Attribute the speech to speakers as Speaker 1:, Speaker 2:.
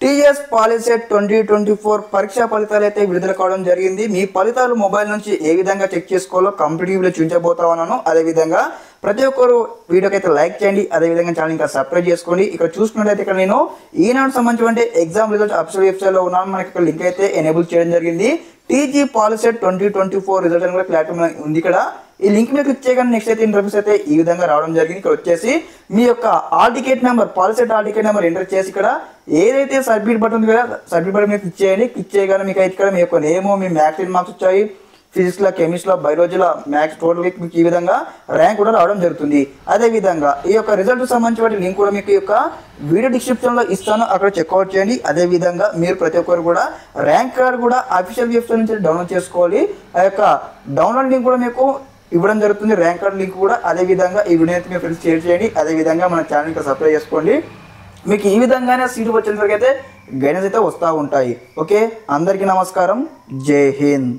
Speaker 1: TS POLYCET 2024 పరీక్షా ఫలితాలు అయితే విడుదల కావడం జరిగింది. మీ ఫలితాలు మొబైల్ నుంచి ఏ విధంగా చెక్ చేసుకోవాలో కంప్లీట్గా చూపించబోతా ఉన్నాను. అదేవిధంగా ప్రతి ఒక్కరు వీడియోకి అయితే లైక్ చేయండి. అదేవిధంగా ఛానల్ ఇంకా సబ్స్క్రైబ్ చేసుకోండి. ఇక్కడ చూసుకున్నట్లయితే ఇక్కడ నేను ఈనాడు సంబంధించిన ఎగ్జామ్ రిజల్ట్స్ అఫీషియల్ వెబ్సైట్లో ఉన్నాను. మనకి ఇక్కడ లింక్ అయితే ఎనేబుల్ చేయడం జరిగింది. టీజీ పాలిసెట్ 2024 రిజల్ట్ అని కూడా ప్లాట్ఫామ్ ఉంది. ఇక్కడ ఈ లింక్ మీద క్లిక్ చేయగానే నెక్స్ట్ అయితే ఇంటర్ఫేస్ అయితే ఈ విధంగా రావడం జరిగింది. ఇక్కడ వచ్చేసి మీ యొక్క all ticket number POLYCET all ticket number enter చేసి ఇక్కడ ఏదైతే సబ్మిట్ బటన్ ఉంది కదా సబ్మిట్ బటన్ మీద క్లిక్ చేయండి. క్లిక్ చేయగానే మీకు అయితే ఇక్కడ మీ యొక్క నేమ్, మీ మ్యాథ్స్ మార్క్స్ వచ్చాయి, ఫిజిక్స్లో, కెమిస్ట్రీలో, బయాలజీలో, మ్యాథ్స్ టోటల్ మీకు ఈ విధంగా ర్యాంక్ కూడా రావడం జరుగుతుంది. అదేవిధంగా ఈ యొక్క రిజల్ట్ సంబంధించిన లింక్ కూడా మీకు యొక్క వీడియో డిస్క్రిప్షన్లో ఇస్తాను, అక్కడ చెక్అవుట్ చేయండి. అదేవిధంగా మీరు ప్రతి ఒక్కరు కూడా ర్యాంక్ కార్డ్ కూడా అఫీషియల్ వెబ్సైట్ నుంచి డౌన్లోడ్ చేసుకోవాలి. ఆ యొక్క డౌన్లోడ్ లింక్ కూడా మీకు ఇవ్వడం జరుగుతుంది, ర్యాంక్ కార్డ్ లింక్ కూడా. అదేవిధంగా ఈ వీడియో అయితే మీ ఫ్రెండ్స్ షేర్ చేయండి. అదేవిధంగా మన ఛానల్కి సబ్స్క్రైబ్ చేసుకోండి. మీకు ఈ విధంగానే సీటు వచ్చేంతవరకు అయితే గైడెన్స్ అయితే వస్తూ ఉంటాయి. ఓకే, అందరికీ నమస్కారం. జై హింద్.